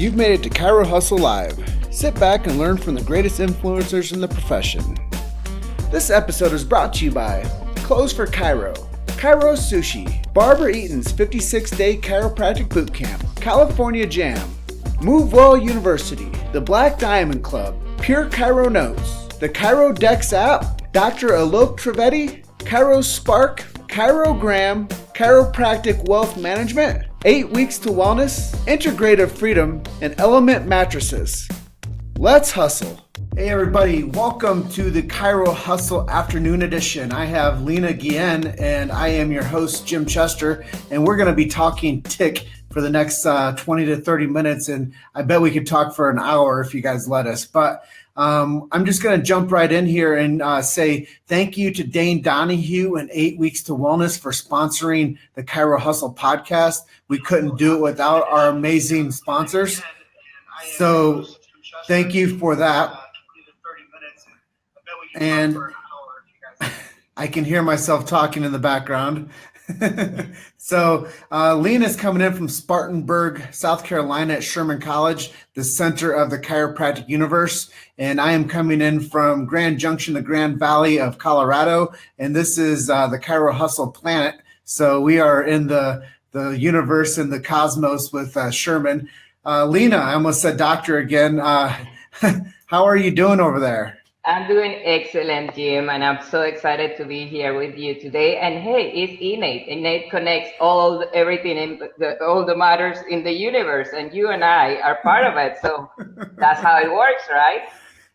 You've made it to Chiro Hustle Live. Sit back and learn from the greatest influencers in the profession. This episode is brought to you by Clothes for Chiro, Chiro Sushi, Barbara Eaton's 56-day chiropractic boot camp, California Jam, Move Well University, the Black Diamond Club, Pure Chiro Notes, the Chiro Dex app, Dr. Alok Trivedi, Chiro Spark, Chirogram, Chiropractic Wealth Management, 8 Weeks to Wellness, Integrative Freedom, and Element Mattresses. Let's hustle. Hey everybody, welcome to the Chiro Hustle Afternoon Edition. I have Lina Guillen and I am your host, Jim Chester, and we're going to be talking tick for the next 20 to 30 minutes, and I bet we could talk for an hour if you guys let us. But I'm just going to jump right in here and say thank you to Dane Donahue and 8 Weeks to Wellness for sponsoring the Chiro Hustle podcast. We couldn't do it without our amazing sponsors. So thank you for that. And I can hear myself talking in the background. So Lina's coming in from Spartanburg, South Carolina at Sherman College, the center of the chiropractic universe. And I am coming in from Grand Junction, the Grand Valley of Colorado. And this is the Chiro Hustle planet. So we are in the universe and the cosmos with Sherman. Lina, I almost said doctor again. How are you doing over there? I'm doing excellent, Jim, and I'm so excited to be here with you today. And hey, it's innate. Innate connects everything in all the matters in the universe, and you and I are part of it. So that's how it works, right?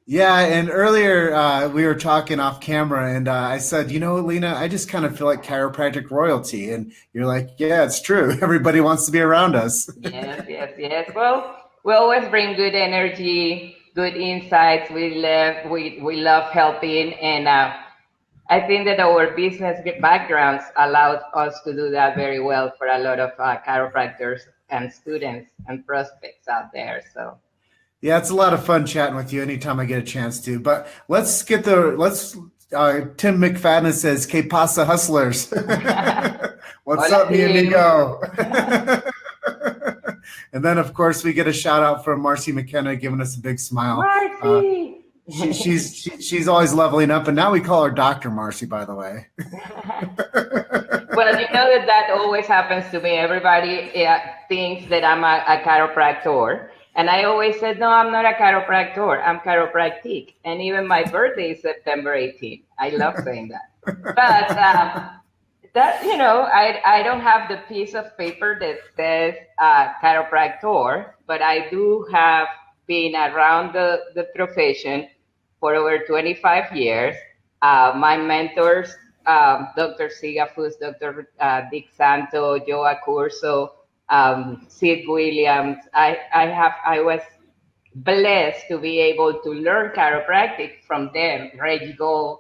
Yeah, and earlier we were talking off camera, and I said, you know, Lina, I just kind of feel like chiropractic royalty. And you're like, yeah, it's true. Everybody wants to be around us. Yes. Well, we always bring good energy, good insights. We love helping, and I think that our business backgrounds allowed us to do that very well for a lot of chiropractors and students and prospects out there. So yeah, it's a lot of fun chatting with you anytime I get a chance to. But let's Tim McFadden says, "Que pasa, hustlers?" What's up, mi amigo? And then, of course, we get a shout out from Marcy McKenna giving us a big smile. Marcy! She's always leveling up, and now we call her Dr. Marcy, by the way. Well, you know that always happens to me. Everybody thinks that I'm a chiropractor. And I always said, no, I'm not a chiropractor. I'm chiropractic. And even my birthday is September 18th. I love saying that. But I don't have the piece of paper that says chiropractor, but I do have been around the profession for over 25 years. My mentors, Dr. Sigafus, Dr. Dick Santo, Joe Accurso, Sid Williams. I was blessed to be able to learn chiropractic from them, Reggie Gold.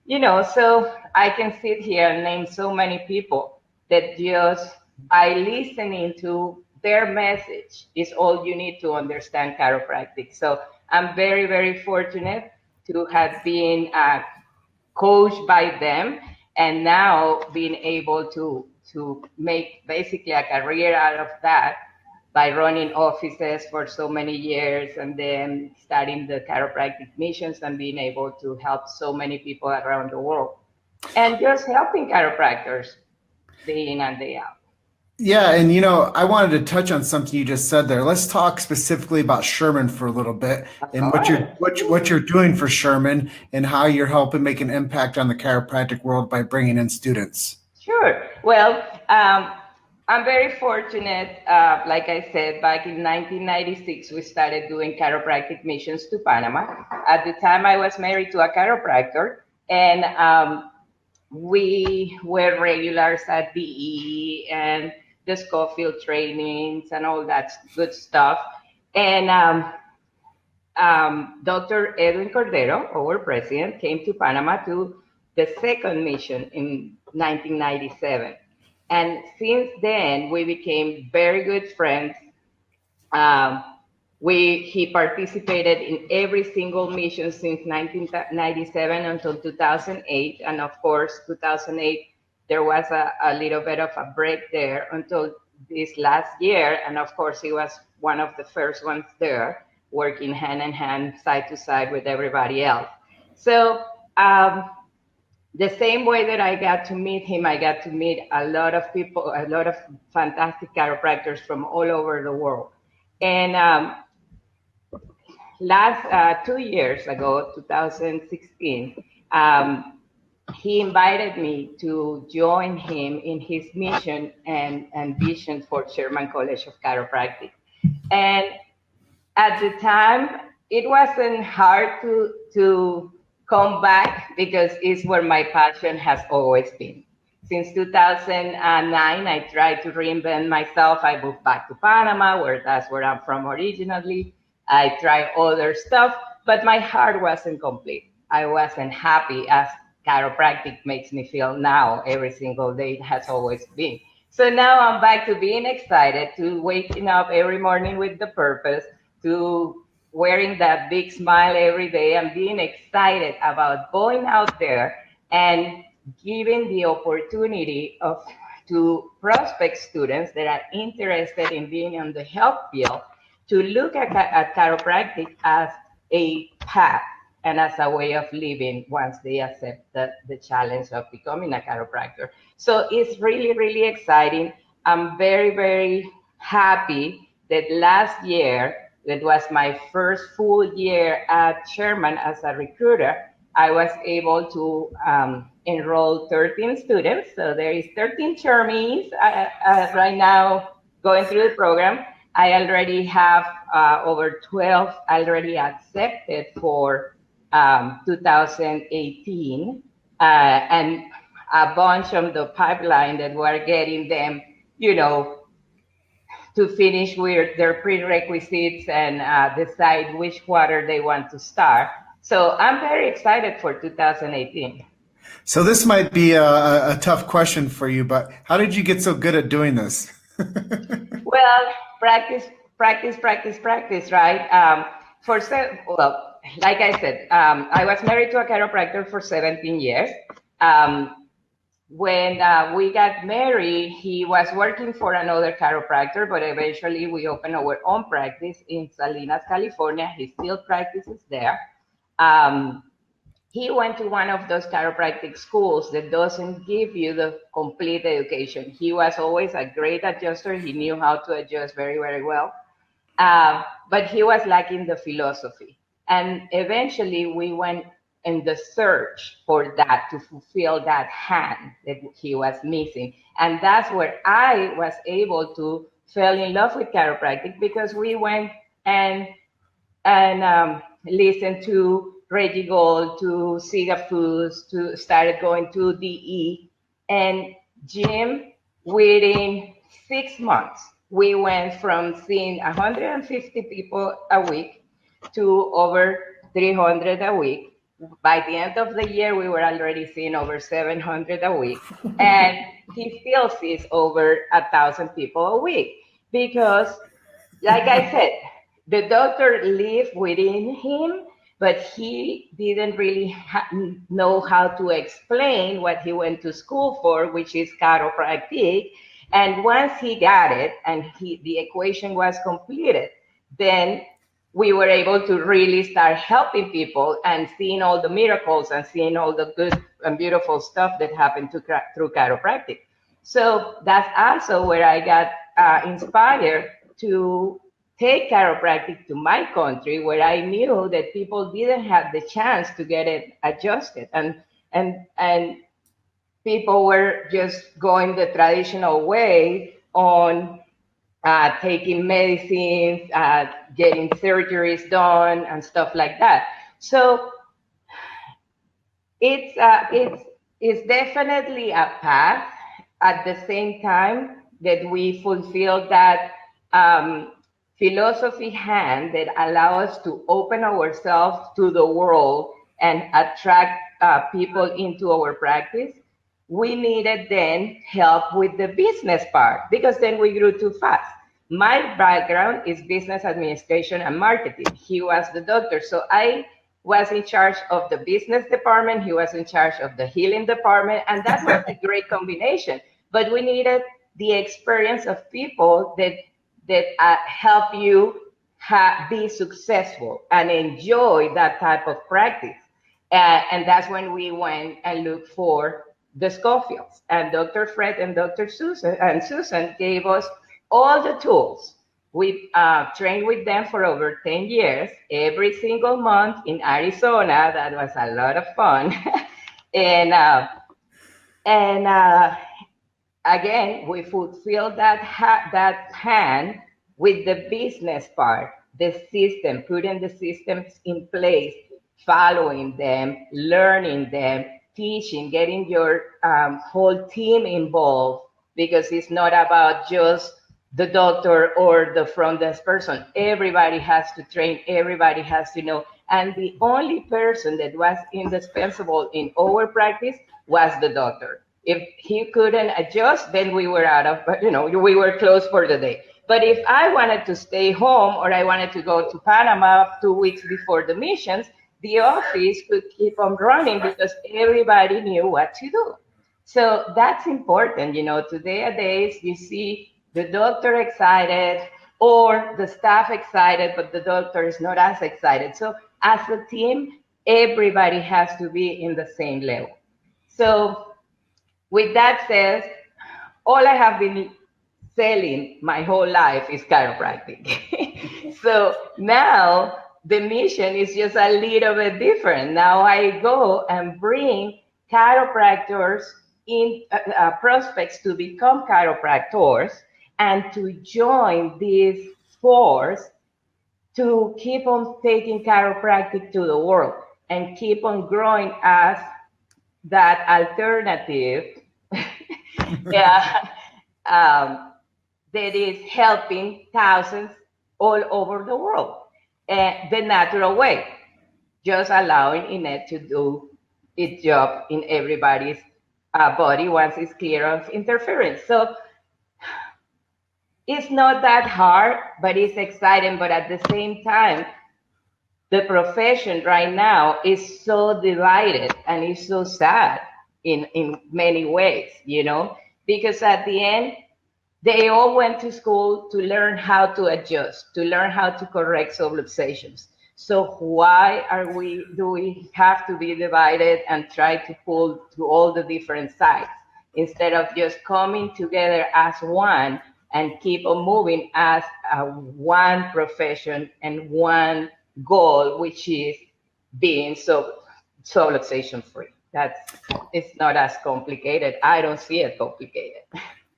So I can sit here and name so many people that just by listening to their message is all you need to understand chiropractic. So I'm very, very fortunate to have been coached by them and now being able to make basically a career out of that by running offices for so many years and then studying the chiropractic missions and being able to help so many people around the world and just helping chiropractors day in and day out. Yeah, and I wanted to touch on something you just said there. Let's talk specifically about Sherman for a little bit and what you're doing for Sherman and how you're helping make an impact on the chiropractic world by bringing in students. Sure. Well, I'm very fortunate. Like I said, back in 1996, we started doing chiropractic missions to Panama. At the time, I was married to a chiropractor, and we were regulars at DE and the Schofield trainings and all that good stuff. And Dr. Edwin Cordero, our president, came to Panama to the second mission in 1997. And since then, we became very good friends. He participated in every single mission since 1997 until 2008. And of course, 2008, there was a little bit of a break there until this last year, and of course, he was one of the first ones there, working hand in hand, side to side with everybody else. So um, the same way that I got to meet him, I got to meet a lot of people, a lot of fantastic chiropractors from all over the world. And last 2 years ago, 2016, he invited me to join him in his mission and vision for Sherman College of Chiropractic. And at the time, it wasn't hard to come back because it's where my passion has always been. Since 2009, I tried to reinvent myself. I moved back to Panama, where that's where I'm from originally. I tried other stuff, but my heart wasn't complete. I wasn't happy as chiropractic makes me feel now every single day. It has always been. So now I'm back to being excited, to waking up every morning with the purpose, to wearing that big smile every day and being excited about going out there and giving the opportunity of to prospect students that are interested in being in the health field to look at chiropractic as a path and as a way of living once they accept the challenge of becoming a chiropractor. So it's really, really exciting. I'm very, very happy that last year, that was my first full year at Sherman as a recruiter, I was able to enroll 13 students. So there is 13 Shermies right now going through the program. I already have over 12 already accepted for 2018, and a bunch on the pipeline that we're getting them, you know, to finish with their prerequisites and decide which quarter they want to start. So I'm very excited for 2018. So this might be a tough question for you, but how did you get so good at doing this? Well, practice, practice, practice, practice, right? Well, like I said, I was married to a chiropractor for 17 years. When we got married, he was working for another chiropractor, but eventually we opened our own practice in Salinas, California. He still practices there. Um, he went to one of those chiropractic schools that doesn't give you the complete education. He was always a great adjuster. He knew how to adjust very, very well. But he was lacking the philosophy. And eventually we went in the search for that to fulfill that hand that he was missing. And that's where I was able to fall in love with chiropractic, because we went and listened to Reggie Gold, to Siga Foods, to started going to DE. And Jim, within 6 months, we went from seeing 150 people a week to over 300 a week. By the end of the year, we were already seeing over 700 a week. And he still sees over 1,000 people a week because, like I said, the doctor lived within him, but he didn't really know how to explain what he went to school for, which is chiropractic. And once he got it and the equation was completed, then we were able to really start helping people and seeing all the miracles and seeing all the good and beautiful stuff that happened through chiropractic. So that's also where I got inspired to take chiropractic to my country, where I knew that people didn't have the chance to get it adjusted, and people were just going the traditional way on taking medicines, getting surgeries done, and stuff like that. So it's definitely a path. At the same time that we fulfill that philosophy hand that allow us to open ourselves to the world and attract people into our practice, we needed then help with the business part, because then we grew too fast. My background is business administration and marketing. He was the doctor. So I was in charge of the business department. He was in charge of the healing department. And that was a great combination. But we needed the experience of people that help you be successful and enjoy that type of practice. And that's when we went and looked for the Schofields. And Dr. Fred and Dr. Susan gave us all the tools. We trained with them for over 10 years, every single month in Arizona. That was a lot of fun. and and again, we fulfill that hand with the business part, the system, putting the systems in place, following them, learning them, teaching, getting your whole team involved, because it's not about just the doctor or the front desk person. Everybody has to train, everybody has to know. And the only person that was indispensable in our practice was the doctor. If he couldn't adjust, then we were out of, we were closed for the day. But if I wanted to stay home or I wanted to go to Panama 2 weeks before the missions, the office could keep on running because everybody knew what to do. So that's important. Today you see the doctor excited or the staff excited, but the doctor is not as excited. So as a team, everybody has to be in the same level. So with that said, all I have been selling my whole life is chiropractic. So now the mission is just a little bit different. Now I go and bring chiropractors in prospects to become chiropractors and to join this force to keep on taking chiropractic to the world and keep on growing as that alternative yeah, that is helping thousands all over the world the natural way, just allowing it to do its job in everybody's body once it's clear of interference. So it's not that hard, but it's exciting. But at the same time, the profession right now is so divided and it's so sad in many ways, because at the end, they all went to school to learn how to adjust, to learn how to correct subluxations. So why do we have to be divided and try to pull to all the different sides instead of just coming together as one and keep on moving as one profession and one goal, which is being subluxation free? It's not as complicated. I don't see it complicated.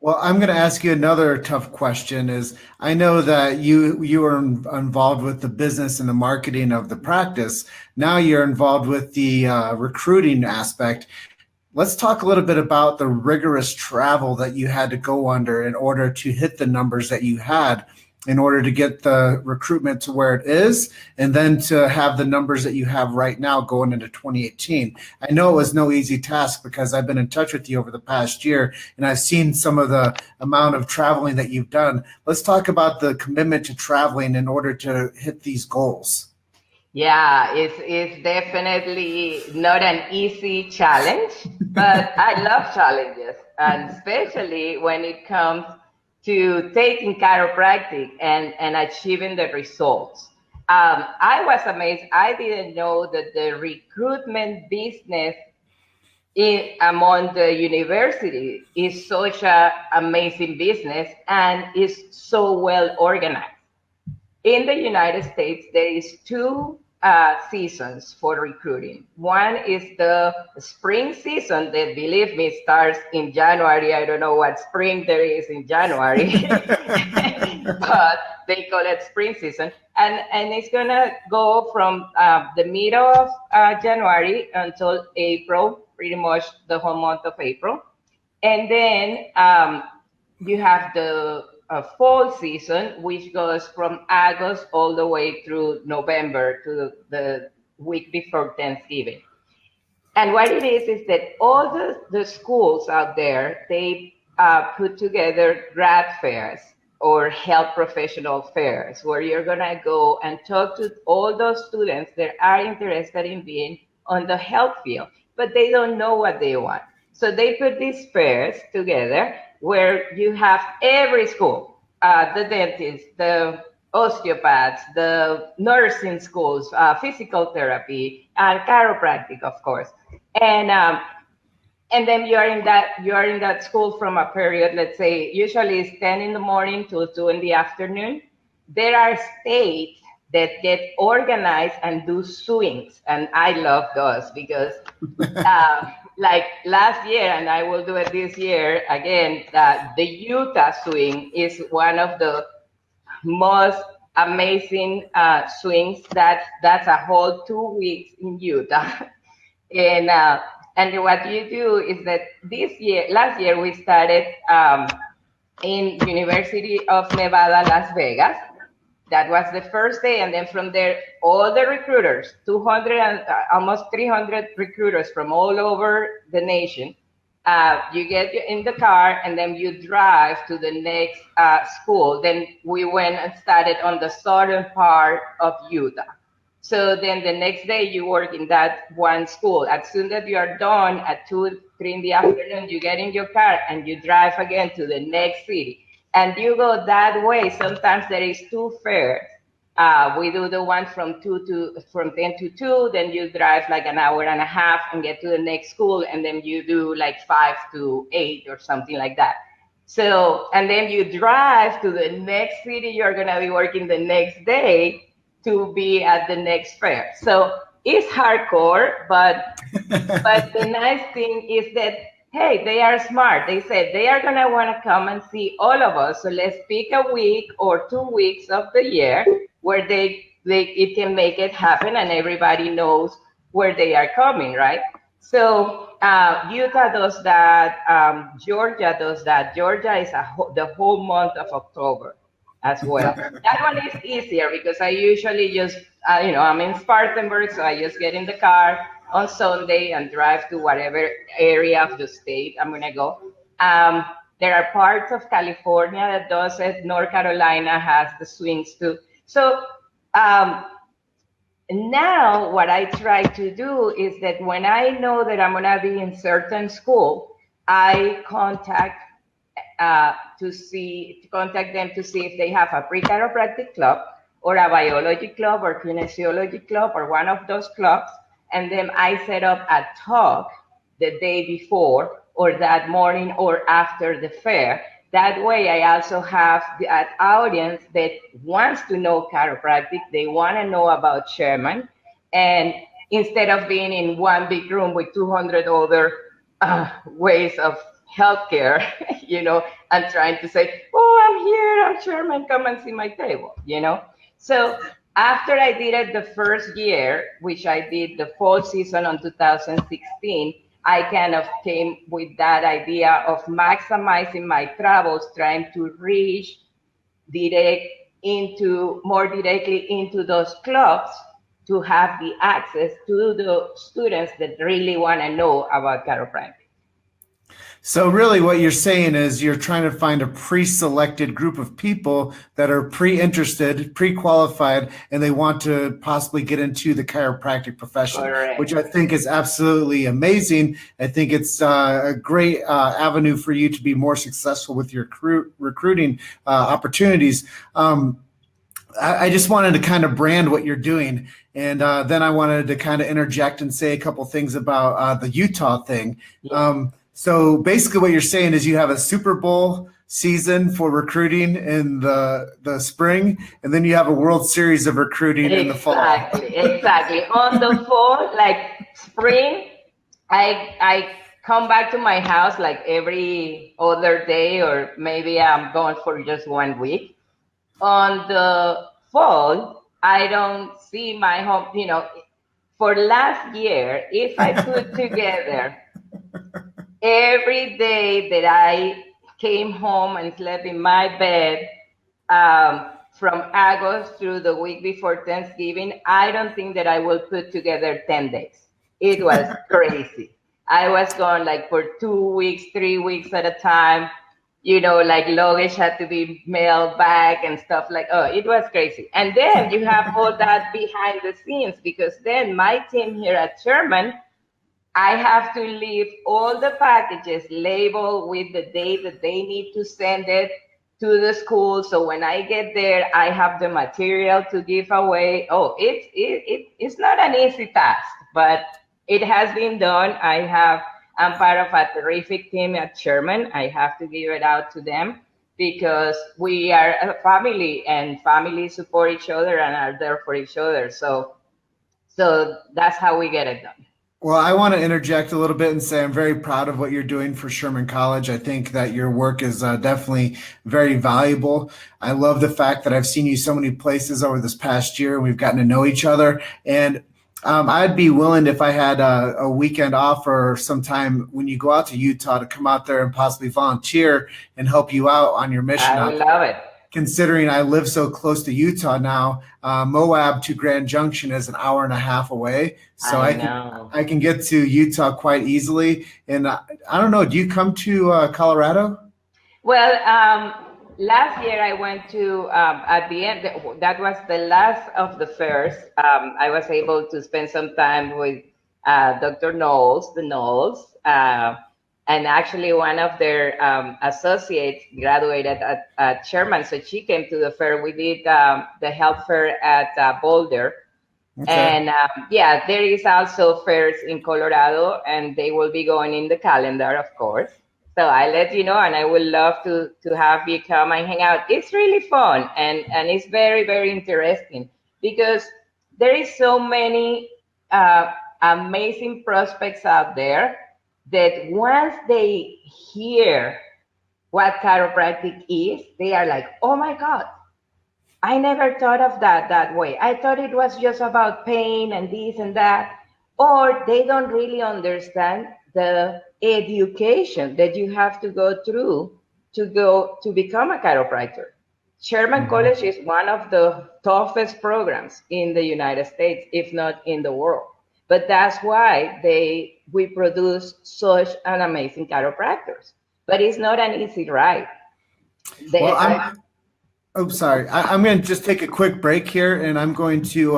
Well, I'm going to ask you another tough question. Is I know that you were involved with the business and the marketing of the practice. Now you're involved with the recruiting aspect. Let's talk a little bit about the rigorous travel that you had to go under in order to hit the numbers that you had, in order to get the recruitment to where it is, and then to have the numbers that you have right now going into 2018. I know it was no easy task because I've been in touch with you over the past year, and I've seen some of the amount of traveling that you've done. Let's talk about the commitment to traveling in order to hit these goals. Yeah, it's definitely not an easy challenge, but I love challenges, and especially when it comes to taking chiropractic and achieving the results. I was amazed. I didn't know that the recruitment business among the university is such an amazing business and is so well organized. In the United States, there is two seasons for recruiting. One is the spring season that, believe me, starts in January. I don't know what spring there is in January, but they call it spring season. And it's going to go from the middle of January until April, pretty much the whole month of April. And then you have the fall season, which goes from August all the way through November to the week before Thanksgiving. And what it is that all the schools out there, they put together grad fairs or health professional fairs where you're going to go and talk to all those students that are interested in being on the health field, but they don't know what they want. So they put these fairs together where you have every school, the dentist, the osteopaths, the nursing schools, physical therapy, and chiropractic, of course. And and then you are in that school from a period, let's say usually it's 10 in the morning till 2 in the afternoon. There are states that get organized and do swings, and I love those because like last year, and I will do it this year again, the Utah swing is one of the most amazing swings. That's a whole 2 weeks in Utah. And what you do is that last year we started in University of Nevada, Las Vegas. That was the first day, and then from there, all the recruiters, 200 and almost 300 recruiters from all over the nation. You get in the car, and then you drive to the next school. Then we went and started on the southern part of Utah. So then the next day you work in that one school. As soon as you are done at 2, 3 in the afternoon, you get in your car and you drive again to the next city. And you go that way. Sometimes there is 2 fairs. We do the one from 10 to 2. Then you drive like an hour and a half and get to the next school. And then you do like 5 to 8 or something like that. So, and then you drive to the next city you're going to be working the next day to be at the next fair. So it's hardcore, but the nice thing is that, hey, they are smart. They said they are gonna want to come and see all of us. So let's pick a week or 2 weeks of the year where it can make it happen, and everybody knows where they are coming, right? So Utah does that. Georgia does that. Georgia is the whole month of October as well. That one is easier because I usually just, I'm in Spartanburg, so I just get in the car on Sunday and drive to whatever area of the state I'm going to go. There are parts of California that does it. North Carolina has the swings too. So now what I try to do is that when I know that I'm going to be in certain school, I contact them to see if they have a pre-chiropractic club or a biology club or kinesiology club or one of those clubs. And then I set up a talk the day before or that morning or after the fair. That way I also have that audience that wants to know chiropractic. They want to know about Sherman. And instead of being in one big room with 200 other ways of healthcare, and trying to say, oh, I'm here, I'm Sherman, come and see my table, So after I did it the first year, which I did the fall season on 2016, I kind of came with that idea of maximizing my travels, trying to reach more directly into those clubs to have the access to the students that really want to know about chiropractic. So really what you're saying is you're trying to find a pre-selected group of people that are pre-interested, pre-qualified, and they want to possibly get into the chiropractic profession. Correct. Which I think is absolutely amazing. I think it's a great avenue for you to be more successful with your recruiting opportunities. I just wanted to kind of brand what you're doing. And then I wanted to kind of interject and say a couple things about the Utah thing. Yeah. So basically what you're saying is you have a Super Bowl season for recruiting in the spring, and then you have a World Series of recruiting in the fall. Exactly. On the fall, like spring, I come back to my house like every other day, or maybe I'm going for just 1 week. On the fall, I don't see my home, for last year, if I put together every day that I came home and slept in my bed from August through the week before Thanksgiving, I don't think that I will put together 10 days. It was crazy. I was gone like for 2 weeks, 3 weeks at a time. Like luggage had to be mailed back and stuff it was crazy. And then you have all that behind the scenes, because then my team here at Sherman, I have to leave all the packages labeled with the date that they need to send it to the school. So when I get there, I have the material to give away. Oh, it's not an easy task, but it has been done. I'm part of a terrific team at Sherman. I have to give it out to them because we are a family and families support each other and are there for each other. So that's how we get it done. Well, I want to interject a little bit and say I'm very proud of what you're doing for Sherman College. I think that your work is definitely very valuable. I love the fact that I've seen you so many places over this past year and we've gotten to know each other. And I'd be willing if I had a weekend off or sometime when you go out to Utah to come out there and possibly volunteer and help you out on your mission I out would there. love it. Considering I live so close to Utah now, Moab to Grand Junction is an hour and a half away, so I know. I can get to Utah quite easily. And I don't know, do you come to Colorado? Well, last year I went to, at the end, that was the last of the fairs. I was able to spend some time with Dr. Knowles, the Knowles, and actually one of their associates graduated at Sherman, so she came to the fair. We did the health fair at Boulder. Okay. And yeah, there is also fairs in Colorado, and they will be going in the calendar, of course. So I let you know, and I would love to have you come and hang out. It's really fun, and it's very, very interesting because there is so many amazing prospects out there that once they hear what chiropractic is, they are like, oh my God, I never thought of that way. I thought it was just about pain and this and that. Or they don't really understand the education that you have to go through to become a chiropractor. Sherman College is one of the toughest programs in the United States, if not in the world. But that's why we produce such an amazing chiropractors. But it's not an easy ride. Well, They, oh, sorry. I'm going to just take a quick break here, and I'm going to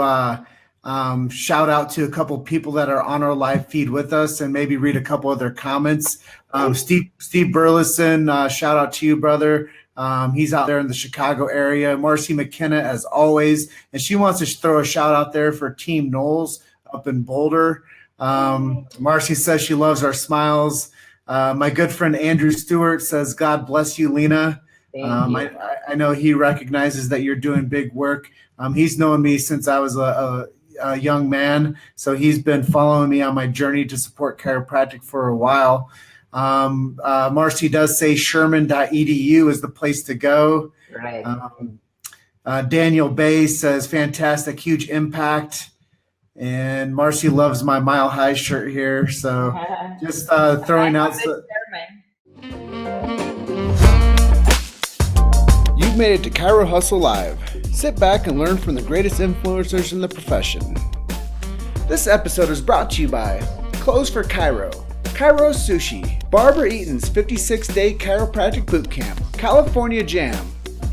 shout out to a couple people that are on our live feed with us, and maybe read a couple of their comments. Steve Burleson, shout out to you, brother. He's out there in the Chicago area. Marcy McKenna, as always, and she wants to throw a shout out there for Team Knowles up in Boulder. Marcy says she loves our smiles. My good friend Andrew Stewart says, "God bless you, Lina." I know he recognizes that you're doing big work. He's known me since I was a young man, so he's been following me on my journey to support chiropractic for a while. Marcy does say Sherman.edu is the place to go. right. Daniel Bay says, fantastic, huge impact. And Marcy loves my Mile High shirt here. So just throwing out. You've made it to Chiro Hustle Live. Sit back and learn from the greatest influencers in the profession. This episode is brought to you by Clothes for Chiro, Chiro Sushi, Barbara Eaton's 56-day chiropractic boot camp, California Jam,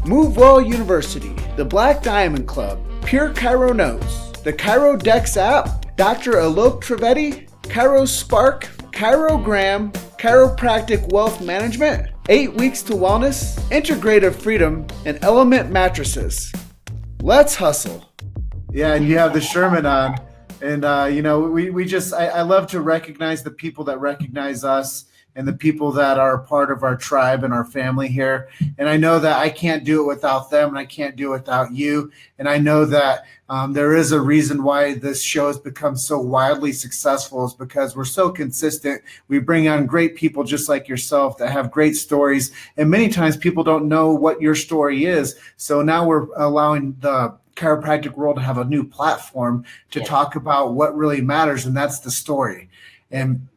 Move Well University, the Black Diamond Club, Pure Chiro Notes, the Chiro Dex app, Dr. Alok Trivedi, Chiro Spark, Chirogram, Chiropractic Wealth Management, 8 Weeks to Wellness, Integrative Freedom, and Element Mattresses. Let's hustle. Yeah, and you have the Sherman on. And, I love to recognize the people that recognize us and the people that are part of our tribe and our family here. And I know that I can't do it without them, and I can't do it without you. And I know that there is a reason why this show has become so wildly successful, is because we're so consistent. We bring on great people just like yourself that have great stories. And many times people don't know what your story is. So now we're allowing the chiropractic world to have a new platform to talk about what really matters, and that's the story. And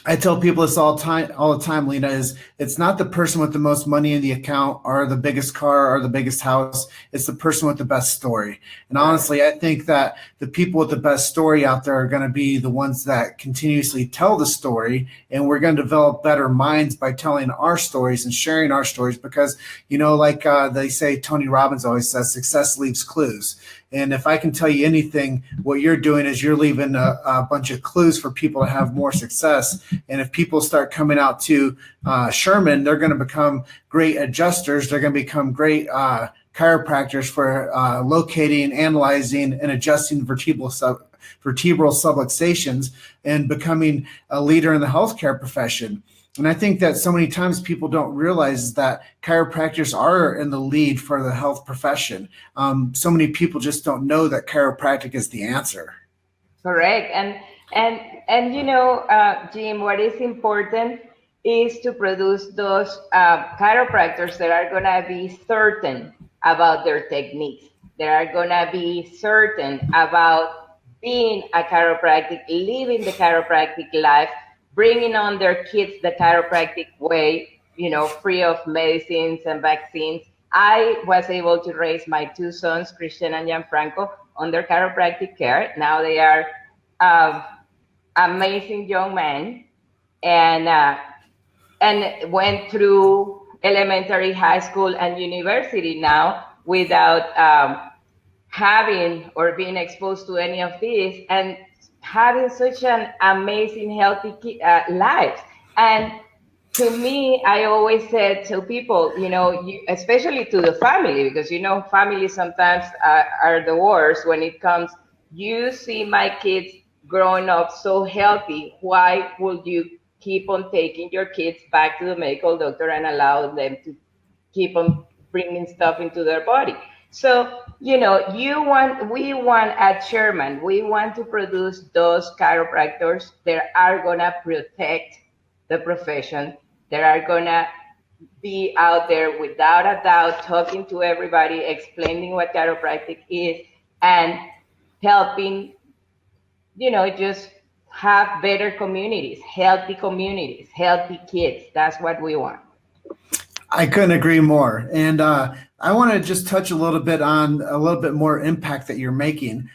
I tell people this all the time, Lina, is it's not the person with the most money in the account or the biggest car or the biggest house. It's the person with the best story. And honestly, I think that the people with the best story out there are going to be the ones that continuously tell the story. And we're going to develop better minds by telling our stories and sharing our stories because, like they say, Tony Robbins always says, success leaves clues. And if I can tell you anything, what you're doing is you're leaving a bunch of clues for people to have more success. And if people start coming out to Sherman, they're going to become great adjusters. They're going to become great chiropractors for locating, analyzing, and adjusting vertebral subluxations and becoming a leader in the healthcare profession. And I think that so many times people don't realize that chiropractors are in the lead for the health profession. So many people just don't know that chiropractic is the answer. Correct. And Jim, what is important is to produce those chiropractors that are gonna be certain about their techniques. That are gonna be certain about being a chiropractic, living the chiropractic life, bringing on their kids the chiropractic way, free of medicines and vaccines. I was able to raise my two sons, Christian and Gianfranco, under chiropractic care. Now they are uh, amazing young men, and went through elementary, high school, and university now without having or being exposed to any of these, and having such an amazing, healthy life. And to me, I always said to people, especially to the family, because family sometimes are the worst when it comes. You see my kids growing up so healthy. Why would you keep on taking your kids back to the medical doctor and allow them to keep on bringing stuff into their body? So, we want at Sherman, we want to produce those chiropractors that are going to protect the profession, that are going to be out there without a doubt, talking to everybody, explaining what chiropractic is, and helping, just have better communities, healthy kids. That's what we want. I couldn't agree more. And I want to just touch a little bit on a little bit more impact that you're making.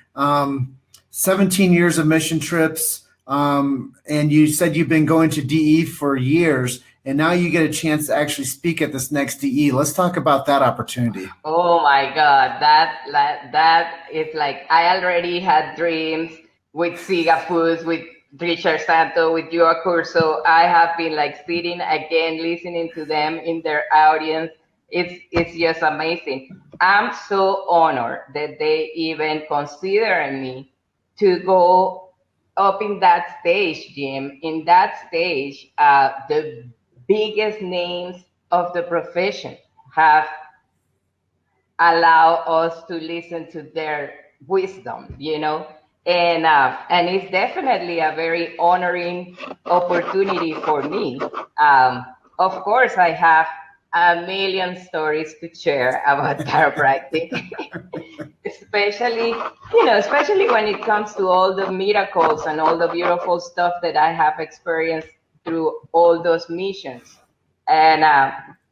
17 years of mission trips, and you said you've been going to DE for years, and now you get a chance to actually speak at this next DE. Let's talk about that opportunity. Oh my God, that is like, I already had dreams with Siga Foods, with Richard Santo, with Joa Curso. I have been like sitting again, listening to them in their audience. It's just amazing. I'm so honored that they even consider me to go up in that stage, Jim. In that stage, the biggest names of the profession have allow us to listen to their wisdom, and it's definitely a very honoring opportunity for me. Of course, I have a million stories to share about chiropractic, especially when it comes to all the miracles and all the beautiful stuff that I have experienced through all those missions. And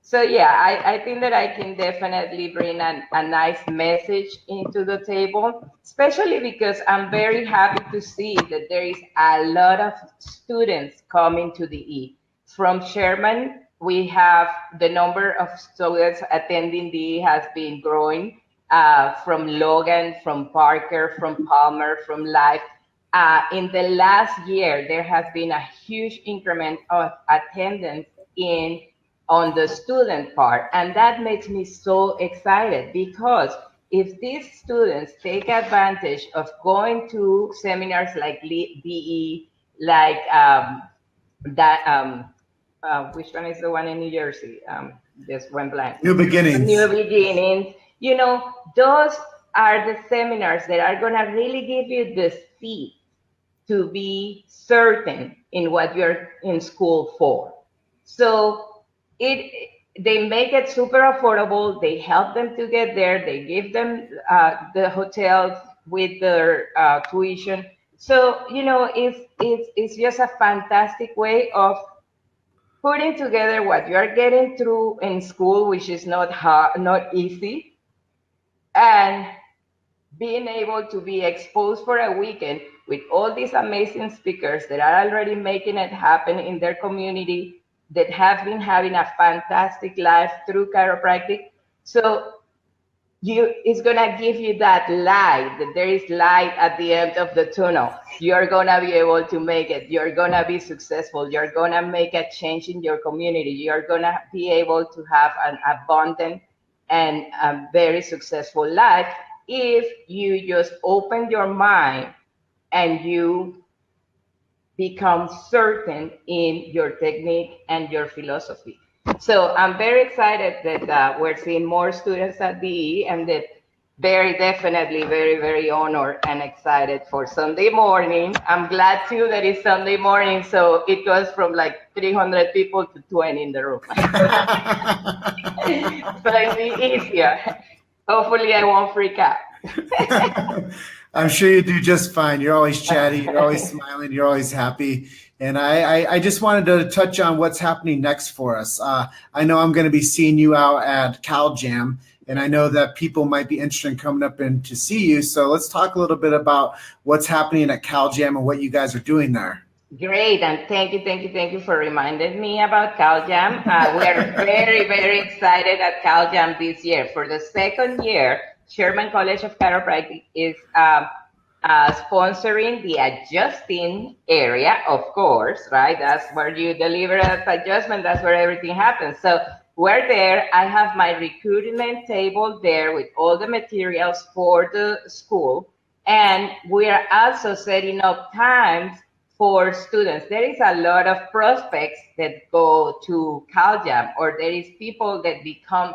so, yeah, I think that I can definitely bring a nice message into the table, especially because I'm very happy to see that there is a lot of students coming to the E. From Sherman, we have the number of students attending the E has been growing, from Logan, from Parker, from Palmer, from Life. In the last year, there has been a huge increment of attendance in on the student part, and that makes me so excited, because if these students take advantage of going to seminars like DE, like that which one is the one in New Jersey? Just went blank. New beginnings. New beginnings. Those are the seminars that are gonna really give you the seed to be certain in what you're in school for. So they make it super affordable. They help them to get there. They give them the hotels with their tuition. So it's just a fantastic way of putting together what you are getting through in school, which is not hard, not easy, and being able to be exposed for a weekend with all these amazing speakers that are already making it happen in their community, that have been having a fantastic life through chiropractic. So it's gonna give you that light, that there is light at the end of the tunnel. You're gonna be able to make it. You're gonna be successful. You're gonna make a change in your community. You're gonna be able to have an abundant and a very successful life if you just open your mind and you become certain in your technique and your philosophy. So I'm very excited that we're seeing more students at DE, and that very definitely very, very honored and excited for Sunday morning. I'm glad too that it's Sunday morning, so it goes from like 300 people to 20 in the room. So it'll be easier. Hopefully I won't freak out. I'm sure you do just fine. You're always chatty, you're always smiling, you're always happy. And I just wanted to touch on what's happening next for us. I know I'm going to be seeing you out at Cal Jam, and I know that people might be interested in coming up and to see you. So let's talk a little bit about what's happening at Cal Jam and what you guys are doing there. Great, and thank you for reminding me about CalJam. We are very, very excited at CalJam this year. For the second year, Sherman College of Chiropractic is sponsoring the adjusting area, of course, right? That's where you deliver an adjustment. That's where everything happens. So we're there. I have my recruitment table there with all the materials for the school, and we are also setting up times for students. There is a lot of prospects that go to CalJam, or there is people that become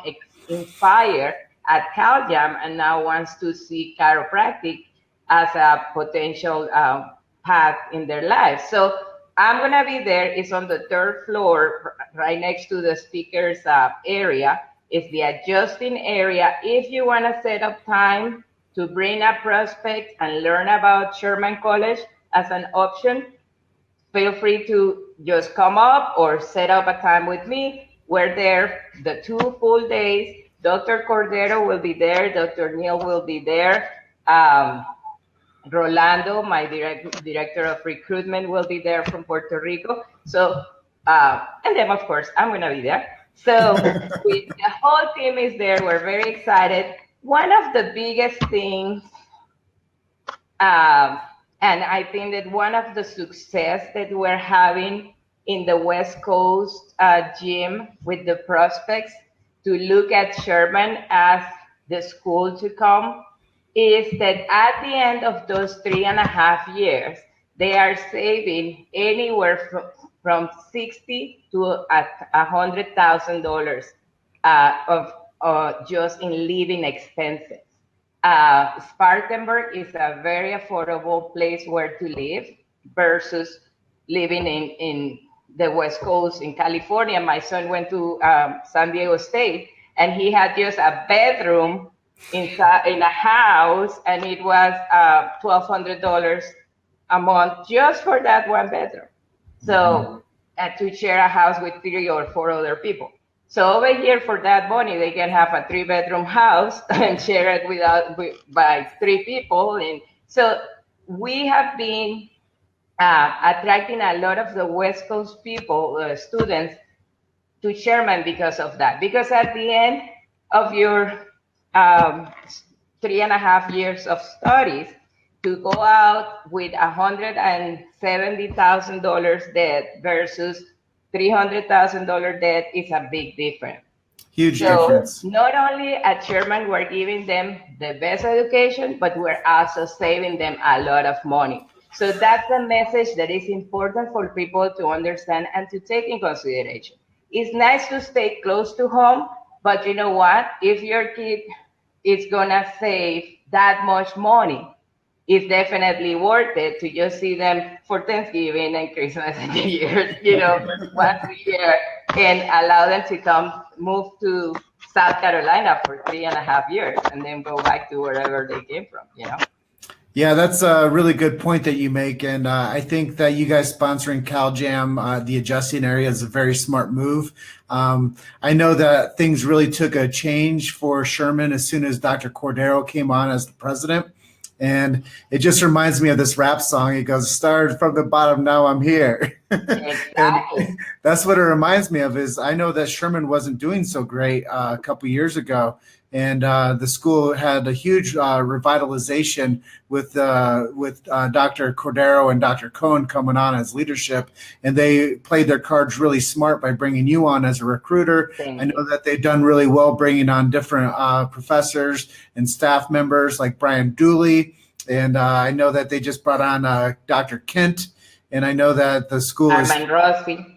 inspired at CalJam and now wants to see chiropractic as a potential path in their life. So I'm gonna be there. It's on the third floor, right next to the speakers area. It's the adjusting area. If you wanna set up time to bring a prospect and learn about Sherman College as an option, feel free to just come up or set up a time with me. We're there the 2 full days. Dr. Cordero will be there. Dr. Neil will be there. Rolando, my director of recruitment, will be there from Puerto Rico. So, and then of course, I'm gonna be there. So the whole team is there. We're very excited. One of the biggest things, and I think that one of the success that we're having in the West Coast gym with the prospects to look at Sherman as the school to come is that at the end of those 3.5 years, they are saving anywhere from $60,000 to $100,000 of just in living expenses. Spartanburg is a very affordable place where to live versus living in the West Coast in California. My son went to San Diego State, and he had just a bedroom in a house, and it was $1,200 a month just for that one bedroom. So to share a house with 3 or 4 other people. So over here, for that money, they can have a 3-bedroom house and share it by 3 people. And so we have been attracting a lot of the West Coast people, students, to Sherman because of that. Because at the end of your 3.5 years of studies, to go out with $170,000 debt versus $300,000 debt is a big difference. Huge difference. Not only at Sherman, we're giving them the best education, but we're also saving them a lot of money. So that's a message that is important for people to understand and to take in consideration. It's nice to stay close to home, but you know what? If your kid is gonna save that much money, it's definitely worth it to just see them for Thanksgiving and Christmas and New Year's, once a year, and allow them to move to South Carolina for 3.5 years and then go back to wherever they came from, Yeah, that's a really good point that you make. And I think that you guys sponsoring CalJam, the adjusting area, is a very smart move. I know that things really took a change for Sherman as soon as Dr. Cordero came on as the president. And it just reminds me of this rap song. It goes, started from the bottom, now I'm here. And that's what it reminds me of. Is I know that Sherman wasn't doing so great a couple years ago. and the school had a huge revitalization with Dr. Cordero and Dr. Cohn coming on as leadership, and they played their cards really smart by bringing you on as a recruiter. I Thank you. know that they've done really well bringing on different professors and staff members like Brian Dooley, and I know that they just brought on Dr. Kent, and I know that the school is Armand Rossi.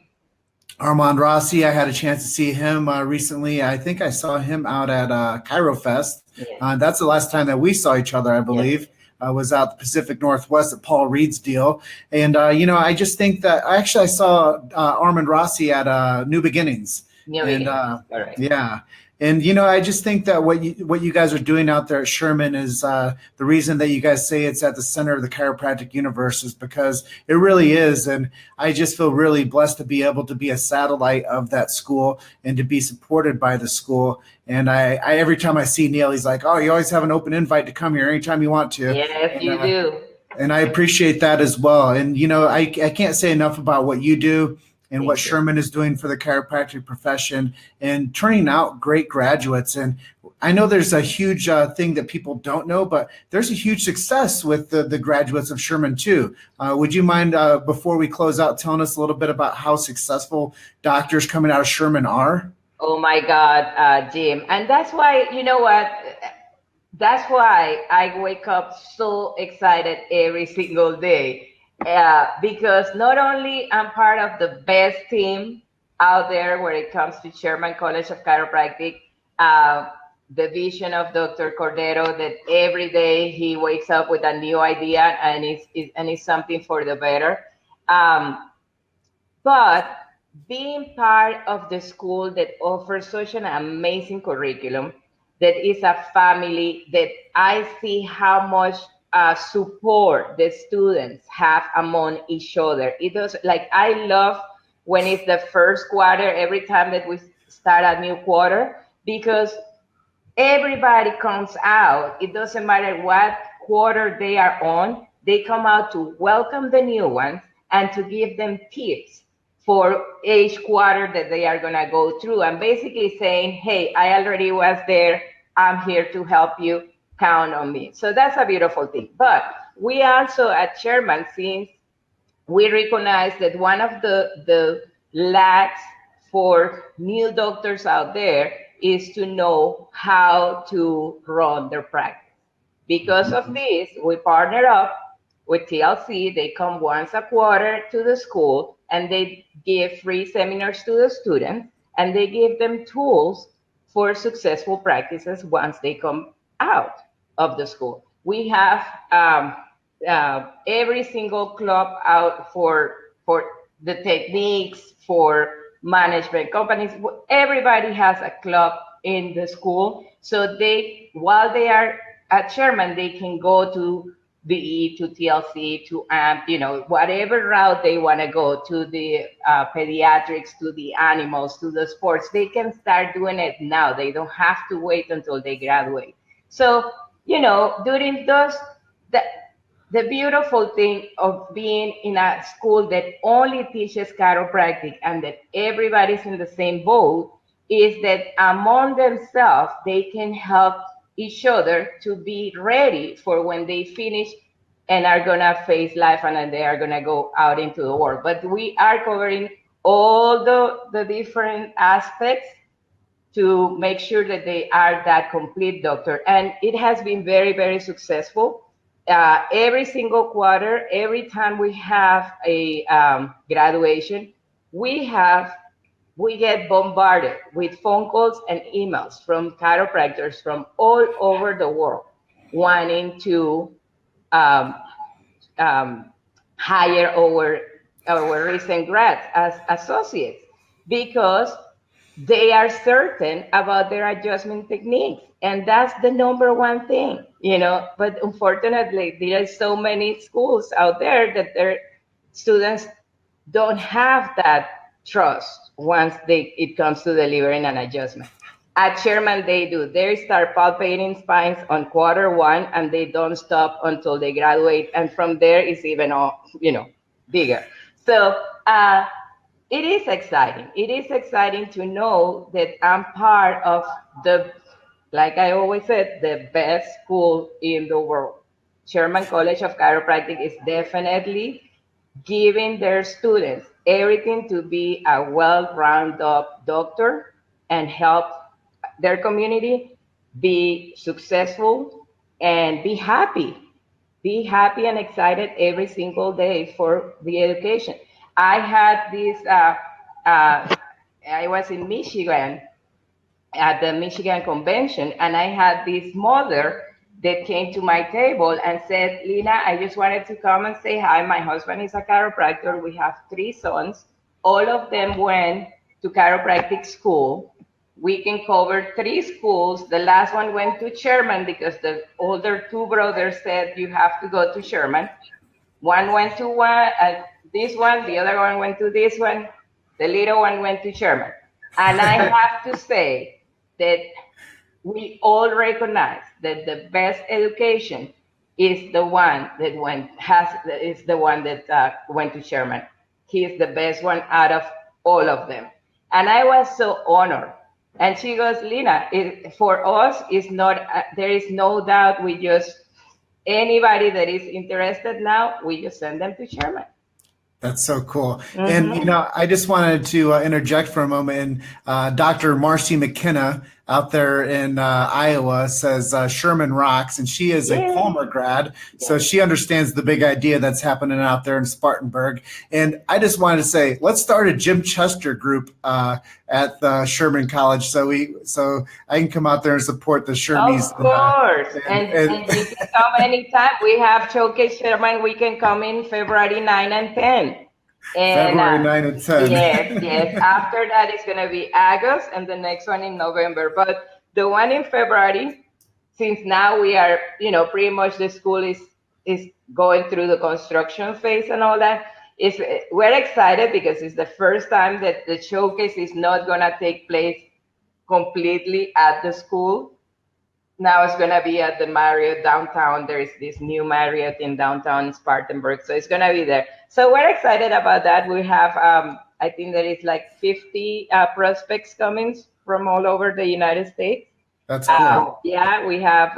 Armand Rossi. I had a chance to see him recently. I think I saw him out at Cairo Fest. Yes. That's the last time that we saw each other, I Yes. believe. Was out the Pacific Northwest at Paul Reed's deal, and I just think that I saw Armand Rossi at New Beginnings, New and beginnings. All right. yeah, and I just think that what you guys are doing out there at Sherman is the reason that you guys say it's at the center of the chiropractic universe is because it really is, and I just feel really blessed to be able to be a satellite of that school and to be supported by the school. And I every time I see Neil, he's like, "Oh, you always have an open invite to come here anytime you want to." Yes, And, you do. and I appreciate that as well. And I can't say enough about what you do and what Thank you. Sherman is doing for the chiropractic profession and turning out great graduates. And I know there's a huge thing that people don't know, but there's a huge success with the graduates of Sherman too. Would you mind, before we close out, telling us a little bit about how successful doctors coming out of Sherman are? Oh my God, Jim. And that's why, you know what? That's why I wake up so excited every single day. Because not only I'm part of the best team out there when it comes to Sherman College of Chiropractic, uh, the vision of Dr. Cordero that every day he wakes up with a new idea and it's something for the better. Um, but being part of the school that offers such an amazing curriculum, that is a family that I see how much support the students have among each other. It does, like, I love when it's the first quarter, every time that we start a new quarter, because everybody comes out. It doesn't matter what quarter they are on, they come out to welcome the new ones and to give them tips for each quarter that they are going to go through. And basically saying, hey, I already was there. I'm here to help you. Count on me. So that's a beautiful thing. But we also at Sherman, since we recognize that one of the lacks for new doctors out there is to know how to run their practice. Because of this, we partner up with TLC. They come once a quarter to the school and they give free seminars to the students and they give them tools for successful practices once they come out of the school. We have every single club out for the techniques, for management companies. Everybody has a club in the school, so they, while they are at Sherman, they can go to BE, to TLC, to AMP, whatever route they want to go, to the pediatrics, to the animals, to the sports. They can start doing it now. They don't have to wait until they graduate. So, during those, the, the beautiful thing of being in a school that only teaches chiropractic and that everybody's in the same boat is that among themselves, they can help each other to be ready for when they finish and are going to face life and then they are going to go out into the world. But we are covering all the different aspects to make sure that they are that complete doctor. And it has been very, very successful. Every single quarter, every time we have a graduation, we get bombarded with phone calls and emails from chiropractors from all over the world wanting to um, um, hire our recent grads as associates because they are certain about their adjustment techniques. And that's the number one thing, But unfortunately, there are so many schools out there that their students don't have that trust once it comes to delivering an adjustment. At Sherman, they do. They start palpating spines on quarter one, and they don't stop until they graduate. And from there, it's even bigger. So it is exciting. It is exciting to know that I'm part of the like I always said, the best school in the world. Sherman College of Chiropractic is definitely giving their students everything to be a well-rounded up doctor and help their community be successful and be happy and excited every single day for the education. I had this uh, I was in Michigan at the Michigan convention, and I had this mother that came to my table and said, Lina, I just wanted to come and say hi. My husband is a chiropractor. We have three sons. All of them went to chiropractic school. We can cover three schools. The last one went to Sherman because the older two brothers said you have to go to Sherman. One went to this one, the other one went to this one, the little one went to Sherman. And I have to say that we all recognize that the best education is the one that went to Sherman. He is the best one out of all of them, and I was so honored. And she goes, Lina, for us, is not. There is no doubt. We just anybody that is interested now, we just send them to Sherman. That's so cool. And, Mm-hmm. I just wanted to interject for a moment. And Dr. Marcy McKenna out there in Iowa says Sherman rocks, and she is a Yeah. Palmer grad. So Yes. she understands the big idea that's happening out there in Spartanburg. And I just wanted to say, let's start a Jim Chester group at Sherman College, so I can come out there and support the Of Shermies. course. And, And you can come anytime. We have Showcase Sherman. We can come in February 9 and 10. And February 9 and 10. yes, yes. After that, it's going to be August and the next one in November. But the one in February, since now we are, pretty much the school is going through the construction phase and all that, is we're excited because it's the first time that the showcase is not going to take place completely at the school. Now it's going to be at the Marriott downtown. There is this new Marriott in downtown Spartanburg, so it's going to be there. So we're excited about that. We have, I think there is like 50 prospects coming from all over the United States. That's cool. Yeah, we have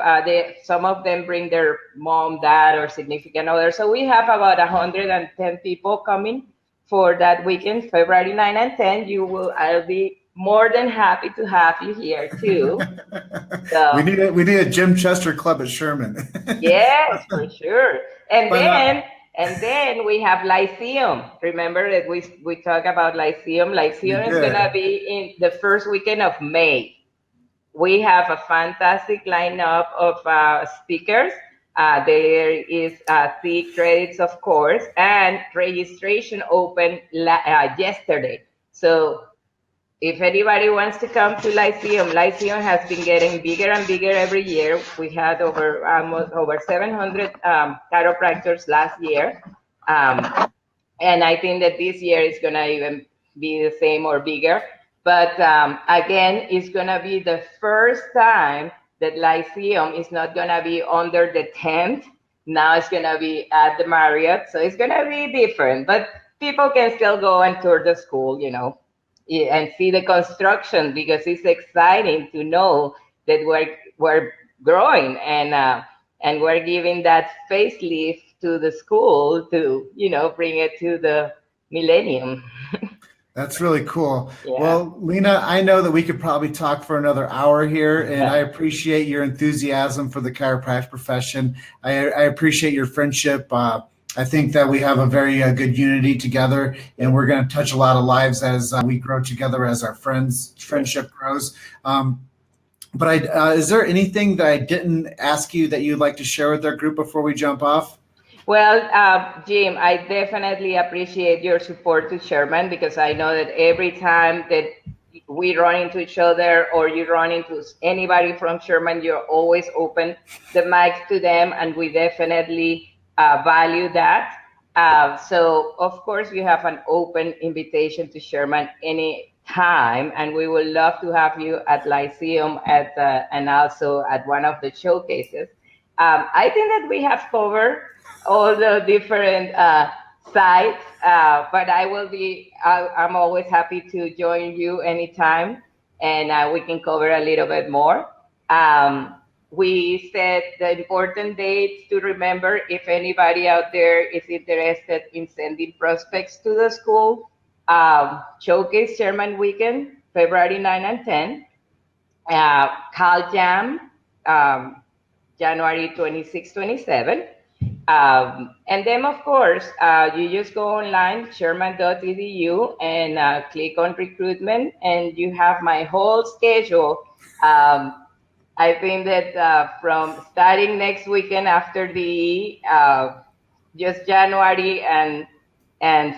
some of them bring their mom, dad, or significant other. So we have about 110 people coming for that weekend, February 9 and 10. I'll be more than happy to have you here too. we So need a Jim Chester club at Sherman. yes, for sure. And But then we have Lyceum. Remember that we talk about Lyceum. we Lyceum is did. gonna be in the first weekend of May. We have a fantastic lineup of speakers. There is 3 credits, of course, and registration opened yesterday. So if anybody wants to come to Lyceum has been getting bigger and bigger every year. We had almost over 700 chiropractors last year. And I think that this year is going to even be the same or bigger. But again, it's going to be the first time that Lyceum is not going to be under the tent. Now it's going to be at the Marriott. So it's going to be different. But people can still go and tour the school, and see the construction because it's exciting to know that we're growing and we're giving that facelift to the school to bring it to the millennium. That's really cool. Yeah. Well, Lina, I know that we could probably talk for another hour here, and I appreciate your enthusiasm for the chiropractic profession. I appreciate your friendship. I think that we have a very good unity together, and we're going to touch a lot of lives as we grow together as our friendship grows. But is there anything that I didn't ask you that you'd like to share with our group before we jump off? Well, Jim, I definitely appreciate your support to Sherman because I know that every time that we run into each other or you run into anybody from Sherman, you're always open the mic to them, and we definitely value that. So, of course, you have an open invitation to Sherman any time, and we would love to have you at Lyceum and also at one of the showcases. I think that we have covered all the different sites, but I'm always happy to join you anytime, and we can cover a little bit more. We said the important dates to remember if anybody out there is interested in sending prospects to the school. Showcase Chairman Weekend, February 9 and 10. Cal Jam, January 26, 27. And then, of course, you just go online, sherman.edu, and click on recruitment, and you have my whole schedule. I think that from starting next weekend after the just January and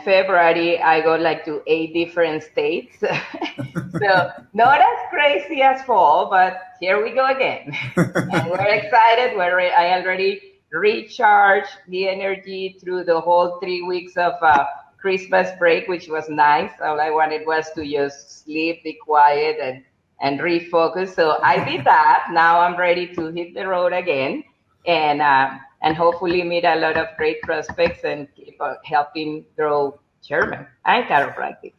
February, I go like to 8 different states. So not as crazy as fall, but here we go again. And we're excited. I already recharged the energy through the whole 3 weeks of Christmas break, which was nice. All I wanted was to just sleep, be quiet, and refocus. So I did that. Now I'm ready to hit the road again, and hopefully meet a lot of great prospects and keep helping grow Sherman and chiropractic.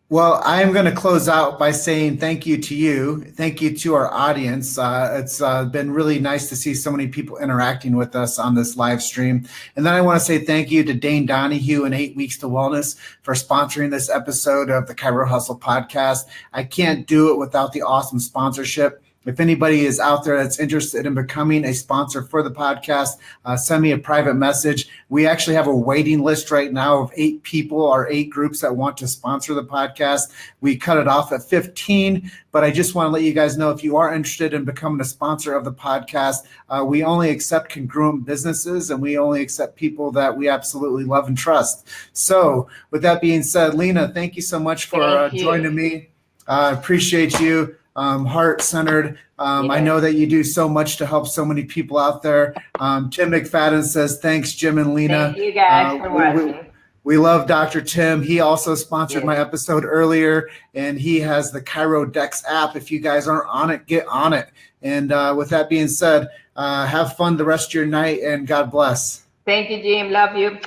Well, I am going to close out by saying thank you to you. Thank you to our audience. It's been really nice to see so many people interacting with us on this live stream. And then I want to say thank you to Dane Donahue and 8 Weeks to Wellness for sponsoring this episode of the Chiro Hustle podcast. I can't do it without the awesome sponsorship. If anybody is out there that's interested in becoming a sponsor for the podcast, send me a private message. We actually have a waiting list right now of 8 people or 8 groups that want to sponsor the podcast. We cut it off at 15, but I just want to let you guys know if you are interested in becoming a sponsor of the podcast, we only accept congruent businesses and we only accept people that we absolutely love and trust. So with that being said, Lina, thank you so much for joining me. I appreciate you. Heart-centered. I know that you do so much to help so many people out there. Tim McFadden says, thanks, Jim and Lina. Thank you guys for watching. We love Dr. Tim. He also sponsored my episode earlier, and he has the Chiro Dex app. If you guys aren't on it, get on it. And with that being said, have fun the rest of your night, and God bless. Thank you, Jim. Love you.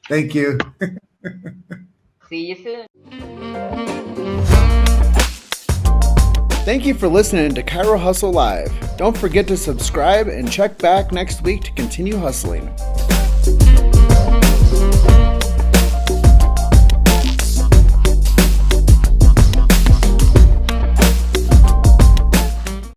Thank you. See you soon. Thank you for listening to Chiro Hustle Live. Don't forget to subscribe and check back next week to continue hustling.